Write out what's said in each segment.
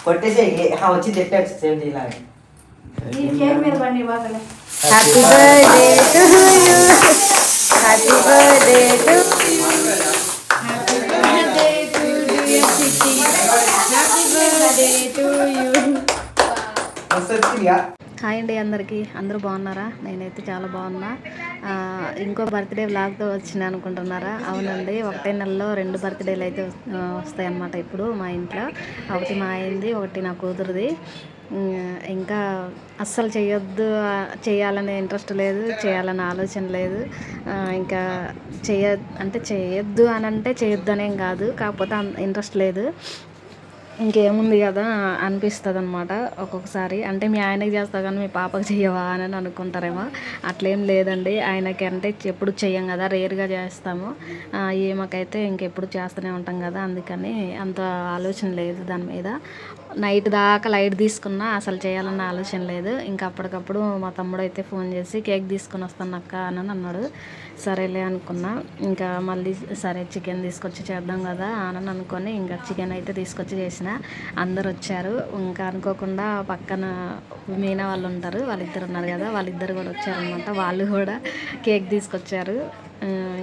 కొట్టేసి వచ్చి తిట్టాడు సేమ్ ఇలాగే. Happy birthday to you, happy birthday to you, happy birthday to dear Chitti, happy birthday to you. Hi అండి అందరికీ, అందరూ బాగున్నారా? నేనైతే చాలా బాగున్నా. ఇంకో బర్త్డే వ్లాగ్తో వచ్చిన అనుకుంటున్నారా? అవునండి, ఒకటే నెలలో 2 బర్త్డేలు అయితే వస్తాయి అన్నమాట ఇప్పుడు మా ఇంట్లో. ఒకటి మా అయింది, ఒకటి నా కూతురుది. ఇంకా అస్సలు చేయాలనే ఇంట్రెస్ట్ లేదు, చేయాలనే ఆలోచన లేదు. ఇంకా చేయొద్దు అని అంటే చేయొద్దు అనేం కాదు, కాకపోతే ఇంట్రెస్ట్ లేదు. ఇంకేముంది కదా అనిపిస్తుంది అనమాట ఒక్కొక్కసారి. అంటే మీ ఆయనకి చేస్తావు కానీ మీ పాపకు చెయ్యవా అని అనుకుంటారేమో. అట్లేం లేదండి, ఆయనకి అంటే ఎప్పుడు చెయ్యం కదా, రేర్గా చేస్తాము. ఈమెకైతే ఇంకెప్పుడు చేస్తూనే ఉంటాం కదా, అందుకని అంత ఆలోచన లేదు దాని మీద. నైట్ దాకా లైట్ తీసుకున్నా అసలు చేయాలన్న ఆలోచన లేదు. ఇంకా అప్పటికప్పుడు మా తమ్ముడు అయితే ఫోన్ చేసి కేక్ తీసుకొని వస్తాను అక్క అని అన్నాడు. సరేలే అనుకున్నా. ఇంకా మళ్ళీ సరే చికెన్ తీసుకొచ్చి చేద్దాం కదా అని అనుకొని ఇంకా చికెన్ అయితే తీసుకొచ్చి చేసిన. అందరు వచ్చారు. ఇంకా అనుకోకుండా పక్కన మీనా వాళ్ళు ఉంటారు, వాళ్ళిద్దరు ఉన్నారు కదా, వాళ్ళిద్దరు కూడా వచ్చారనమాట. వాళ్ళు కూడా కేక్ తీసుకొచ్చారు.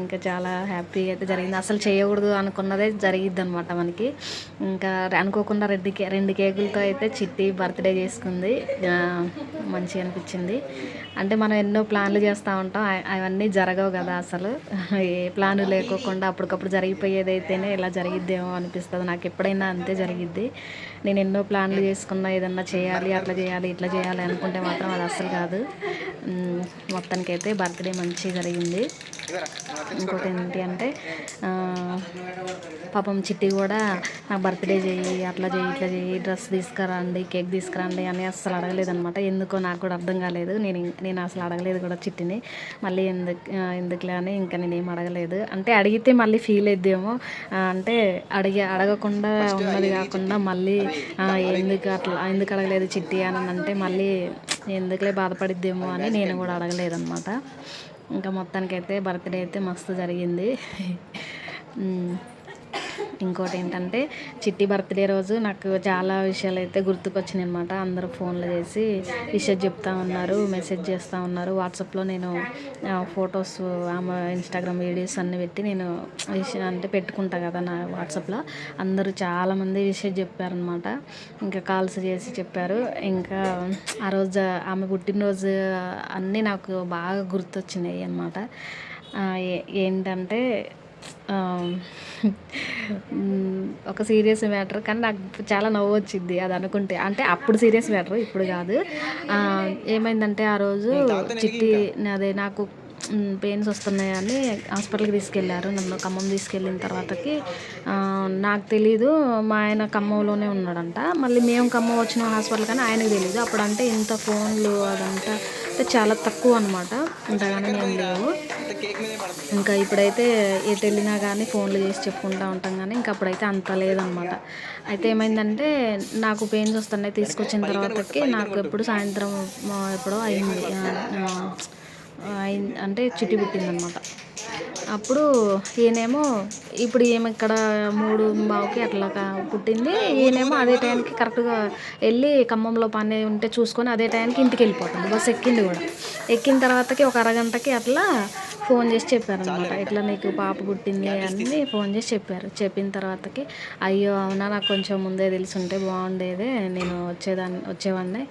ఇంకా చాలా హ్యాపీగా అయితే జరిగింది. అసలు చేయకూడదు అనుకున్నదే జరిగిద్ది అనమాట మనకి. ఇంకా అనుకోకుండా 2 కేకులతో అయితే చిట్టి బర్త్డే చేసుకుంది. మంచిగా అనిపించింది. అంటే మనం ఎన్నో ప్లాన్లు చేస్తూ ఉంటాం, అవన్నీ జరగవు కదా అసలు. ఏ ప్లాన్ లేకోకుండా అప్పటికప్పుడు జరిగిపోయేది అయితేనే ఇలా జరిగిద్దేమో అనిపిస్తుంది నాకు. ఎప్పుడైనా అంతే జరిగిద్ది. నేను ఎన్నో ప్లాన్లు చేసుకున్నా, ఏదన్నా చేయాలి, అట్లా చేయాలి, ఇట్లా చేయాలి అనుకుంటే మాత్రం అది అస్సలు కాదు. మొత్తానికైతే బర్త్డే మంచిగా జరిగింది. ఇంకోటి ఏంటి అంటే పాపం చిట్టి కూడా నాకు బర్త్డే చేయి, అట్లా చేయి, ఇట్లా చేయి, డ్రెస్ తీసుకురండి, కేక్ తీసుకురండి అని అస్సలు అడగలేదనమాట. ఎందుకో నాకు కూడా అర్థం కాలేదు. నేను అసలు అడగలేదు కూడా చిట్టిని. మళ్ళీ ఎందుకులే అని ఇంకా నేనేం అడగలేదు. అంటే అడిగితే మళ్ళీ ఫీల్ అయిద్దేమో, అంటే అడగకుండా ఉన్నది కాకుండా మళ్ళీ ఎందుకు అడగలేదు చిట్టి అని అంటే మళ్ళీ ఎందుకులే బాధపడిద్దేమో అని నేను కూడా అడగలేదన్నమాట. ఇంకా మొత్తానికైతే బర్త్డే అయితే మస్తు జరిగింది. ఇంకోటి ఏంటంటే చిట్టి బర్త్డే రోజు నాకు చాలా విషయాలు అయితే గుర్తుకొచ్చినాయి అనమాట. అందరూ ఫోన్లు చేసి విషెస్ చెప్తా ఉన్నారు, మెసేజ్ చేస్తూ ఉన్నారు. వాట్సాప్లో నేను ఫొటోస్, ఆమె ఇన్స్టాగ్రామ్ వీడియోస్ అన్నీ పెట్టి నేను అంటే పెట్టుకుంటా కదా నా వాట్సాప్లో. అందరూ చాలామంది విషెస్ చెప్పారనమాట. ఇంకా కాల్స్ చేసి చెప్పారు. ఇంకా ఆ రోజు ఆమె పుట్టినరోజు అన్నీ నాకు బాగా గుర్తొచ్చినాయి అన్నమాట. ఏంటంటే ఒక సీరియస్ మ్యాటర్, కానీ నాకు చాలా నవ్వు వచ్చింది అది అనుకుంటే. అంటే అప్పుడు సీరియస్ మ్యాటర్, ఇప్పుడు కాదు. ఏమైందంటే ఆ రోజు చిట్టి నాకు పెయిన్స్ వస్తున్నాయని హాస్పిటల్కి తీసుకెళ్ళారు. నన్ను ఖమ్మం తీసుకెళ్ళిన తర్వాతకి నాకు తెలీదు, మా ఆయన ఖమ్మంలోనే ఉన్నాడంట. మళ్ళీ మేము ఖమ్మం వచ్చిన హాస్పిటల్ కానీ ఆయనకు తెలీదు. అప్పుడు అంటే ఇంత ఫోన్లు అదంతా అంటే చాలా తక్కువ అనమాట, ఇంతగానే ఏం లేవు. ఇంకా ఇప్పుడైతే ఎటు వెళ్ళినా కానీ ఫోన్లు చేసి చెప్పుకుంటూ ఉంటాం కానీ ఇంకా అప్పుడైతే అంత లేదనమాట. అయితే ఏమైందంటే నాకు పెయిన్స్ వస్తున్నాయి, తీసుకొచ్చిన తర్వాతకి నాకు ఎప్పుడు సాయంత్రం ఎప్పుడో అయింది, అంటే చిట్టి పుట్టిందనమాట. అప్పుడు ఈయనేమో ఇప్పుడు ఈమె ఇక్కడ 3:15కి అట్లా పుట్టింది. ఈయనేమో అదే టైంకి కరెక్ట్గా వెళ్ళి ఖమ్మంలో పని ఉంటే చూసుకొని అదే టైంకి ఇంటికి వెళ్ళిపోతుంది. బస్సు ఎక్కింది కూడా. ఎక్కిన తర్వాతకి ఒక అరగంటకి అట్లా ఫోన్ చేసి చెప్పారనమాట, ఇట్లా నీకు పాప పుట్టింది అని ఫోన్ చేసి చెప్పారు. చెప్పిన తర్వాతకి అయ్యో అవునా, నాకు కొంచెం ముందే తెలిసి ఉంటే బాగుండేదే, నేను వచ్చేవాడిని.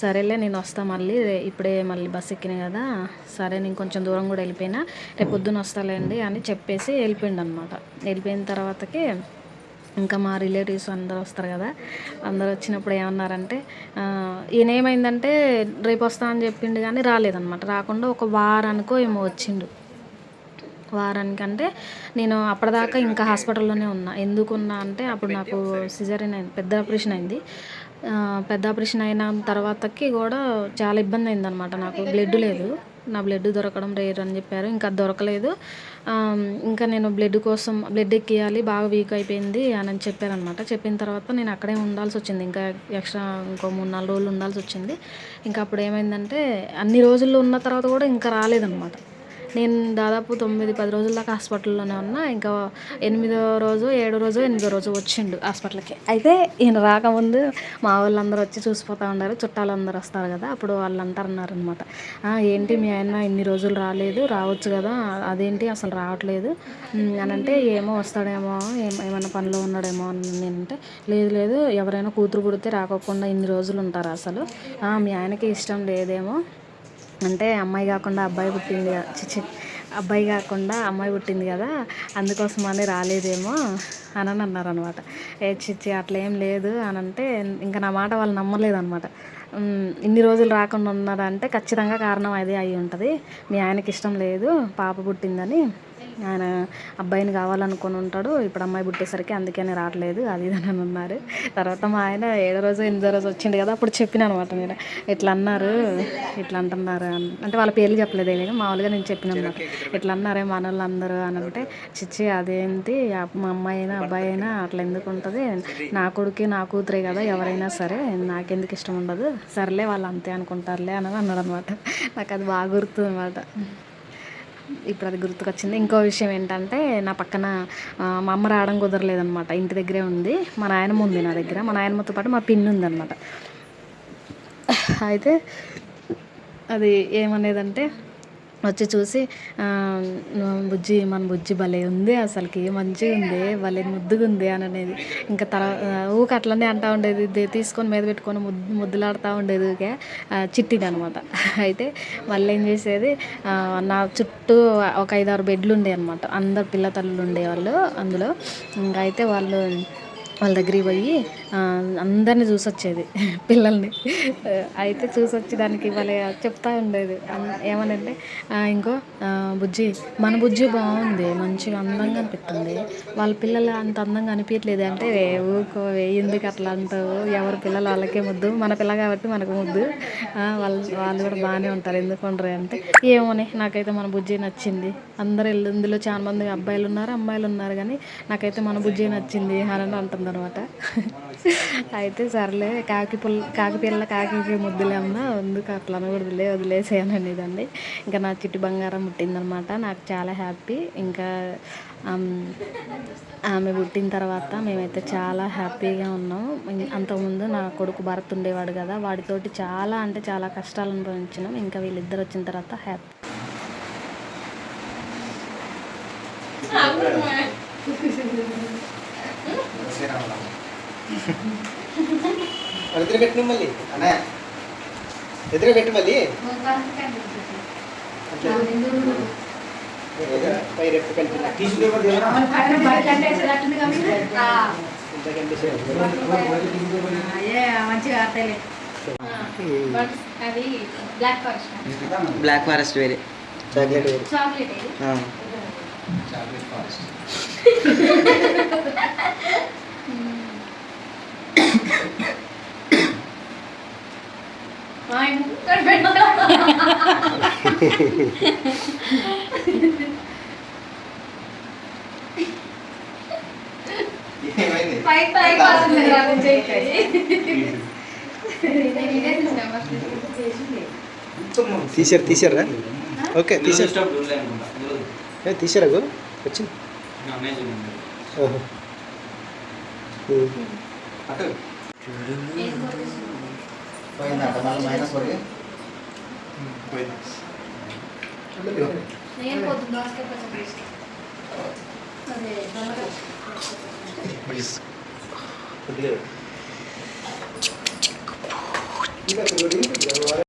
సరేలే నేను వస్తా మళ్ళీ, ఇప్పుడే మళ్ళీ బస్సు ఎక్కిన కదా, సరే నేను కొంచెం దూరం కూడా వెళ్ళిపోయినా, రేపు పొద్దున వస్తాలేండి అని చెప్పేసి వెళ్ళిపోయిండు అనమాట. వెళ్ళిపోయిన తర్వాతకి ఇంకా మా రిలేటివ్స్ అందరూ వస్తారు కదా, అందరూ వచ్చినప్పుడు ఏమన్నారంటే ఈయన ఏమైందంటే రేపు వస్తా అని చెప్పిండు కానీ రాలేదన్నమాట. రాకుండా ఒక వారానికో ఏమో వచ్చిండు. వారానికంటే నేను అప్పటిదాకా ఇంకా హాస్పిటల్లోనే ఉన్నా. ఎందుకున్నా అంటే అప్పుడు నాకు సిజరీన్ అయింది, పెద్ద ఆపరేషన్ అయింది. పెద్ద ఆపరేషన్ అయిన తర్వాతకి కూడా చాలా ఇబ్బంది అయిందనమాట. నాకు బ్లడ్ లేదు, నా బ్లడ్ దొరకడం రేర్ అని చెప్పారు. ఇంకా దొరకలేదు. ఇంకా నేను బ్లడ్ ఎక్కియాలి, బాగా వీక్ అయిపోయింది అని చెప్పారనమాట. చెప్పిన తర్వాత నేను అక్కడే ఉండాల్సి వచ్చింది, ఇంకా ఎక్స్ట్రా ఇంకో 3-4 రోజులు ఉండాల్సి వచ్చింది. ఇంకా అప్పుడు ఏమైందంటే అన్ని రోజుల్లో ఉన్న తర్వాత కూడా ఇంకా రాలేదనమాట. నేను దాదాపు 9-10 రోజుల దాకా హాస్పిటల్లోనే ఉన్నా. ఇంకా 8వ రోజు 8వ రోజు వచ్చిండు హాస్పిటల్కి. అయితే ఈయన రాకముందు మా వాళ్ళందరూ వచ్చి చూసిపోతూ ఉన్నారు. చుట్టాలందరూ వస్తారు కదా, అప్పుడు వాళ్ళు అంటారన్నారనమాట, ఏంటి మీ ఆయన ఇన్ని రోజులు రాలేదు, రావచ్చు కదా, అదేంటి అసలు రావట్లేదు అని అంటే, ఏమో వస్తాడేమో, ఏమైనా పనిలో ఉన్నాడేమో అని నేనంటే, లేదు ఎవరైనా కూతురు పుడితే రాకోకుండా ఇన్ని రోజులు ఉంటారు అసలు, మీ ఆయనకి ఇష్టం లేదేమో అంటే, అమ్మాయి కాకుండా అబ్బాయి పుట్టింది కదా, అబ్బాయి కాకుండా అమ్మాయి పుట్టింది కదా, అందుకోసమని రాలేదేమో అని అన్నారనమాట. చిచ్చి అట్లా ఏం లేదు అని అంటే, ఇంకా నా మాట వాళ్ళు నమ్మలేదు అనమాట. ఇన్ని రోజులు రాకుండా ఉన్నారంటే ఖచ్చితంగా కారణం అదే అయి ఉంటుంది, మీ ఆయనకి ఇష్టం లేదు పాప పుట్టిందని, ఆయన అబ్బాయిని కావాలనుకొని ఉంటాడు, ఇప్పుడు అమ్మాయి పుట్టేసరికి అందుకని రావట్లేదు అది ఇది అని అన్నారు. తర్వాత మా ఆయన 7వ రోజు 8వ రోజు వచ్చిండు కదా, అప్పుడు చెప్పిన అనమాట నేను, ఇట్లా అన్నారు, ఇట్లా అంటున్నారు అంటే, వాళ్ళ పేర్లు చెప్పలేదు కానీ మామూలుగా నేను చెప్పిన అనమాట, ఇట్లా అన్నారే మన వాళ్ళందరూ అని అంటే, చిచ్చి అదేంటి మా అమ్మాయి అయినా అబ్బాయి అయినా అట్లా ఎందుకు ఉంటుంది, నా కొడుకు నా కూతురే కదా, ఎవరైనా సరే నాకెందుకు ఇష్టం ఉండదు, సర్లే వాళ్ళు అంతే అనుకుంటారులే అని అన్నాడు అనమాట. నాకు అది బాగా గుర్తుంది అనమాట, ఇప్పుడు అది గుర్తుకొచ్చింది. ఇంకో విషయం ఏంటంటే, నా పక్కన మా అమ్మ రావడం కుదరలేదనమాట, ఇంటి దగ్గరే ఉంది, మా నాయనమ్మ ఉంది నా దగ్గర, మా నాయనమ్మతో పాటు మా పిన్ని ఉందన్నమాట. అయితే అది ఏమనేదంటే, వచ్చి చూసి బుజ్జి మన బుజ్జి భలే ఉంది, అసలుకి మంచిగా ఉంది, భలే ముద్దుగా ఉంది అని అనేది. ఇంకా ఊక అట్లనే అంటూ ఉండేది, తీసుకొని మీద పెట్టుకొని ముద్దులాడుతూ ఉండేది ఊకే చిట్టిది అనమాట. అయితే మళ్ళీ ఏం చేసేది, నా చుట్టూ ఒక 5-6 బెడ్లు ఉండే అనమాట, అందరు పిల్ల తల్లులు ఉండేవాళ్ళు అందులో. ఇంకా అయితే వాళ్ళ దగ్గరికి పోయి అందరినీ చూసొచ్చేది పిల్లల్ని. అయితే చూసొచ్చి దానికి వాళ్ళే చెప్తూ ఉండేది, ఏమనంటే, ఇంకో బుజ్జి మన బుజ్జి బాగుంది, మంచిగా అందంగా అనిపిస్తుంది, వాళ్ళ పిల్లలు అంత అందంగా అనిపించట్లేదు అంటే, ఊకో ఎందుకు అట్లా అంటావు, ఎవరి పిల్లలు వాళ్ళకే ముద్దు, మన పిల్ల కాబట్టి మనకు ముద్దు, వాళ్ళు కూడా బాగానే ఉంటారు ఎందుకు ఉండరు అంటే, ఏమోనే నాకైతే మన బుజ్జి నచ్చింది, అందరు ఇందులో చాలా మంది అబ్బాయిలు ఉన్నారు కానీ నాకైతే మన బుజ్జి నచ్చింది అని అంటుంది అనమాట. అయితే సర్లే కాకి పిల్ల కాకి ముద్దులే అమ్మ, ఎందుకు అట్లా అనకూడదులే, వదిలేసేయని అనేదండి. ఇంకా నా చిట్టి బంగారం పుట్టిందనమాట, నాకు చాలా హ్యాపీ. ఇంకా ఆమె పుట్టిన తర్వాత మేమైతే చాలా హ్యాపీగా ఉన్నాము. అంతకుముందు నా కొడుకు భరత్ ఉండేవాడు కదా, వాడితోటి చాలా అంటే చాలా కష్టాలు అనుభవించినాం. ఇంకా వీళ్ళిద్దరు వచ్చిన తర్వాత హ్యాపీ. ఎదురు పెట్టిన మళ్ళీ అనే ఎదురు పెట్టి మళ్ళీ పై రెప్పు కలిపి బ్లాక్ ఫారెస్ట్ వేరే, చాక్లెట్ వేరే, చాక్లెట్ ఫారెస్ట్. తీసారా ఓకే తీసారా వచ్చింది పోయిందంట మళ్ళీ మైనస్ కొరికి కొద్దిగా